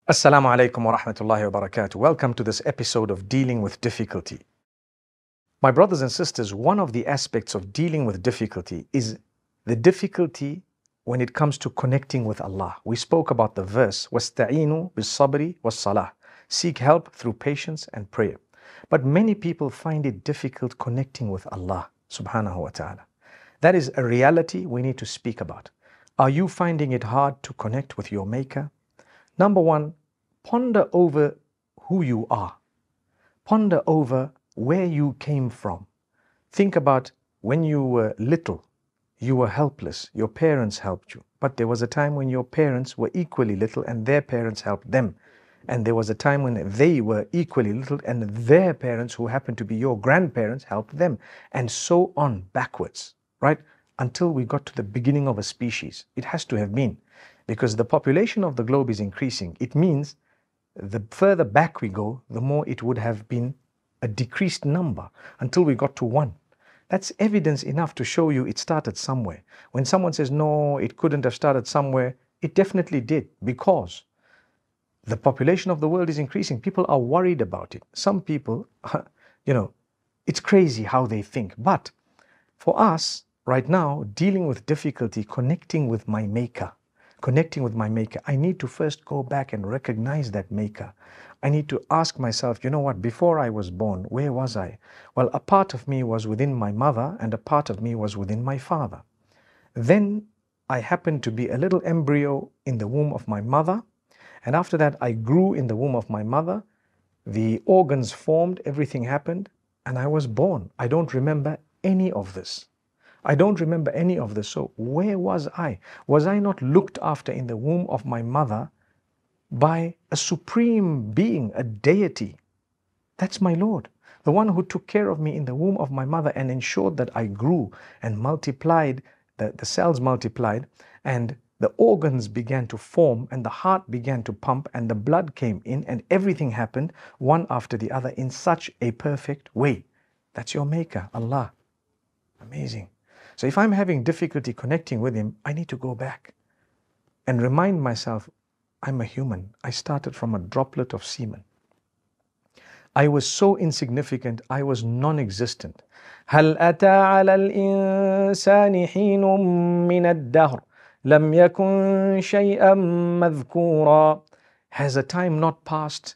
Assalamu alaikum wa rahmatullahi wa barakatuh. Welcome to this episode of Dealing with Difficulty. My brothers and sisters, one of the aspects of dealing with difficulty is the difficulty when it comes to connecting with Allah. We spoke about the verse, وَاسْتَعِينُوا بِالصَّبْرِ وَالصَّلَاةِ. Seek help through patience and prayer. But many people find it difficult connecting with Allah subhanahu wa ta'ala. That is a reality we need to speak about. Are you finding it hard to connect with your Maker? Number one, ponder over who you are. Ponder over where you came from. Think about when you were little, you were helpless, your parents helped you. But there was a time when your parents were equally little and their parents helped them. And there was a time when they were equally little and their parents, who happened to be your grandparents, helped them. And so on backwards, right? Until we got to the beginning of a species. It has to have been. Because the population of the globe is increasing. It means the further back we go, the more it would have been a decreased number until we got to one. That's evidence enough to show you it started somewhere. When someone says, no, it couldn't have started somewhere, it definitely did, because the population of the world is increasing. People are worried about it. Some people, it's crazy how they think. But for us, right now, dealing with difficulty, connecting with my Maker, I need to first go back and recognize that Maker. I need to ask myself, you know what, before I was born, where was I? Well, a part of me was within my mother and a part of me was within my father. Then I happened to be a little embryo in the womb of my mother. And after that, I grew in the womb of my mother. The organs formed, everything happened, and I was born. I don't remember any of this. So where was I? Was I not looked after in the womb of my mother by a supreme being, a deity? That's my Lord, the one who took care of me in the womb of my mother and ensured that I grew and multiplied, the cells multiplied, and the organs began to form, and the heart began to pump, and the blood came in, and everything happened one after the other in such a perfect way. That's your Maker, Allah. Amazing. So if I'm having difficulty connecting with Him, I need to go back and remind myself, I'm a human. I started from a droplet of semen. I was so insignificant, I was non-existent. هل أتى على الإنسان حين من الدهر لم يكن شيئا مذكورا. Has a time not passed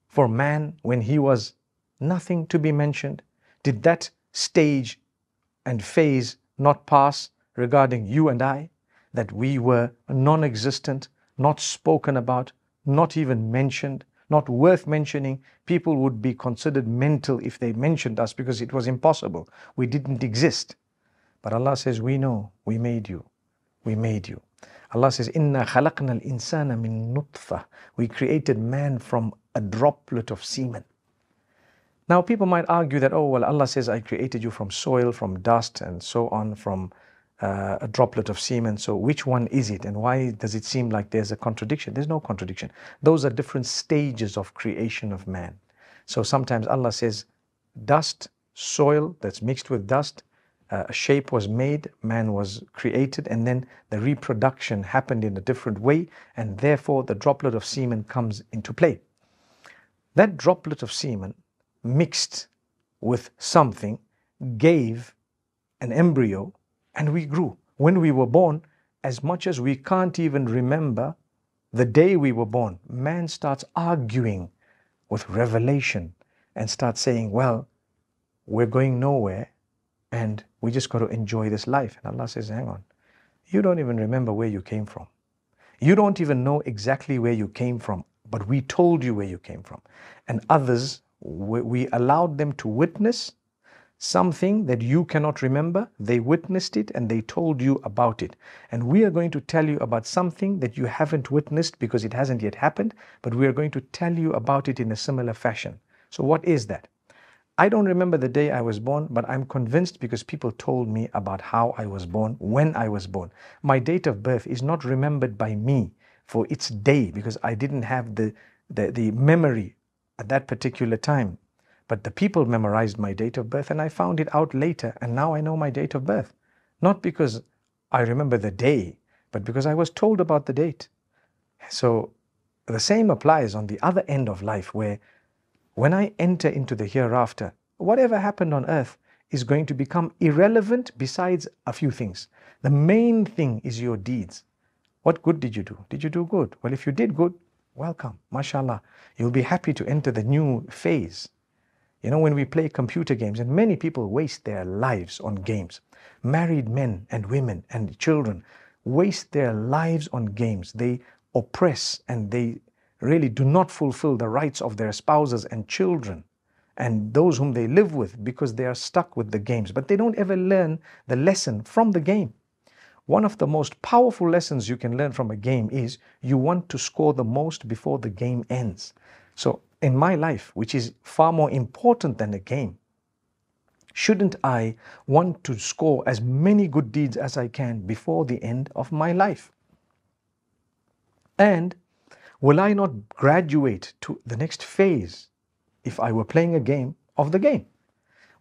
for man when he was nothing to be mentioned? Did that stage and phase not pass regarding you and I, that we were non-existent, not spoken about, not even mentioned, not worth mentioning? People would be considered mental if they mentioned us because it was impossible. We didn't exist. But Allah says, we know, we made you. Allah says, Inna khalaqna al-insana min nutfa. We created man from a droplet of semen. Now people might argue that, oh, well, Allah says, I created you from soil, from dust, and so on, from a droplet of semen. So which one is it? And why does it seem like there's a contradiction? There's no contradiction. Those are different stages of creation of man. So sometimes Allah says, dust, soil that's mixed with dust, a shape was made, man was created, and then the reproduction happened in a different way, and therefore the droplet of semen comes into play. That droplet of semen mixed with something gave an embryo, and we grew. When we were born, as much as we can't even remember the day we were born, man starts arguing with revelation and starts saying, well, we're going nowhere and we just got to enjoy this life. And Allah says, hang on, you don't even remember where you came from. You don't even know exactly where you came from, but we told you where you came from. And others, we allowed them to witness something that you cannot remember. They witnessed it and they told you about it. And we are going to tell you about something that you haven't witnessed because it hasn't yet happened, but we are going to tell you about it in a similar fashion. So what is that? I don't remember the day I was born, but I'm convinced because people told me about how I was born, when I was born. My date of birth is not remembered by me for its day because I didn't have the memory at that particular time. But the people memorized my date of birth and I found it out later, and now I know my date of birth. Not because I remember the day, but because I was told about the date. So the same applies on the other end of life, where when I enter into the hereafter, whatever happened on earth is going to become irrelevant besides a few things. The main thing is your deeds. What good did you do? Did you do good? Well, if you did good, welcome, mashallah. You'll be happy to enter the new phase. You know, when we play computer games, and many people waste their lives on games. Married men and women and children waste their lives on games. They oppress and they really do not fulfill the rights of their spouses and children and those whom they live with, because they are stuck with the games. But they don't ever learn the lesson from the game. One of the most powerful lessons you can learn from a game is you want to score the most before the game ends. So in my life, which is far more important than a game, shouldn't I want to score as many good deeds as I can before the end of my life? And will I not graduate to the next phase if I were playing a game of the game?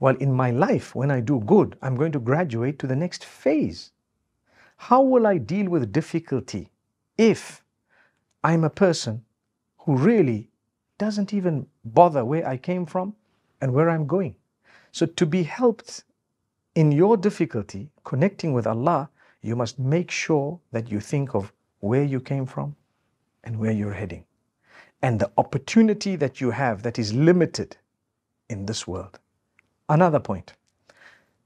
Well, in my life, when I do good, I'm going to graduate to the next phase. How will I deal with difficulty if I'm a person who really doesn't even bother where I came from and where I'm going? So to be helped in your difficulty, connecting with Allah, you must make sure that you think of where you came from and where you're heading, and the opportunity that you have that is limited in this world. Another point,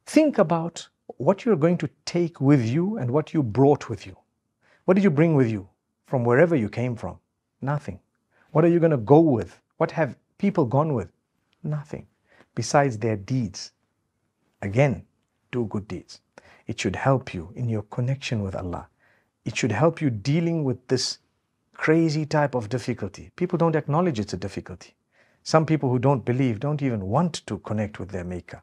think about what you're going to take with you and what you brought with you. What did you bring with you from wherever you came from? Nothing. What are you going to go with? What have people gone with? Nothing, besides their deeds. Again, do good deeds. It should help you in your connection with Allah. It should help you dealing with this crazy type of difficulty. People don't acknowledge it's a difficulty. Some people who don't believe don't even want to connect with their Maker.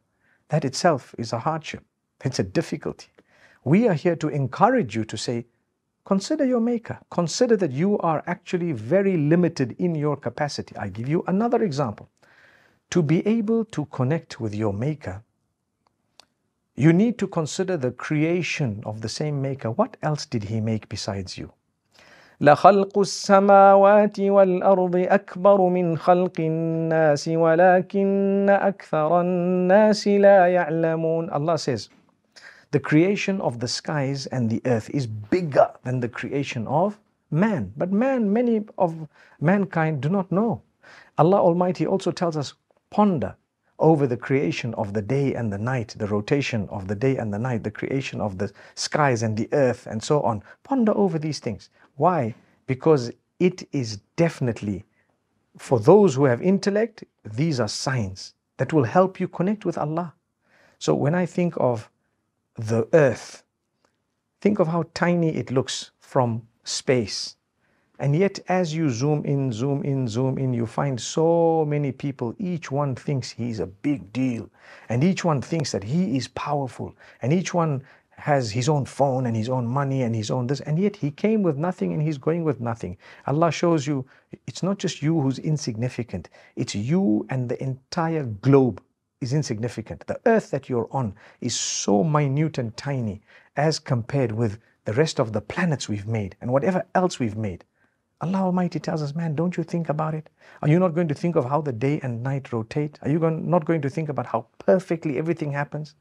That itself is a hardship. It's a difficulty. We are here to encourage you to say, consider your Maker. Consider that you are actually very limited in your capacity. I give you another example. To be able to connect with your Maker, you need to consider the creation of the same Maker. What else did He make besides you? لَخَلْقُ السَّمَاوَاتِ وَالْأَرْضِ أَكْبَرُ مِنْ خَلْقِ النَّاسِ وَلَكِنَّ أَكْثَرَ النَّاسِ لَا يَعْلَمُونَ. Allah says, the creation of the skies and the earth is bigger than the creation of man. But many of mankind do not know. Allah Almighty also tells us, ponder over the creation of the day and the night, the rotation of the day and the night, the creation of the skies and the earth and so on. Ponder over these things. Why? Because it is definitely, for those who have intellect, these are signs that will help you connect with Allah. So when I think of the earth, think of how tiny it looks from space. And yet as you zoom in, zoom in, zoom in, you find so many people, each one thinks he's a big deal. And each one thinks that he is powerful. And each one has his own phone and his own money and his own this. And yet he came with nothing and he's going with nothing. Allah shows you, it's not just you who's insignificant. It's you and the entire globe is insignificant. The earth that you're on is so minute and tiny as compared with the rest of the planets we've made and whatever else we've made. Allah Almighty tells us, man, don't you think about it? Are you not going to think of how the day and night rotate? Are you not going to think about how perfectly everything happens?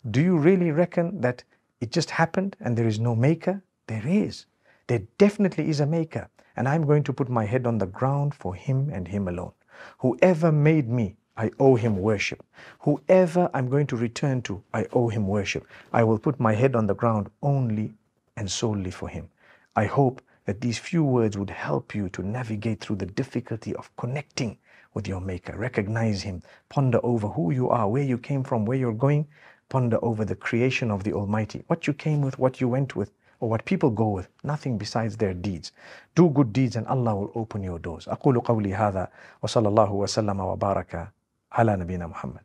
Do you really reckon that it just happened and there is no Maker? There is. There definitely is a Maker. And I'm going to put my head on the ground for Him and Him alone. Whoever made me, I owe Him worship. Whoever I'm going to return to, I owe Him worship. I will put my head on the ground only and solely for Him. I hope that these few words would help you to navigate through the difficulty of connecting with your Maker. Recognize Him. Ponder over who you are, where you came from, where you're going. Ponder over the creation of the Almighty. What you came with, what you went with, or what people go with. Nothing besides their deeds. Do good deeds and Allah will open your doors. أقول قولي هذا وصلى الله وسلم وبارك على نبينا محمد.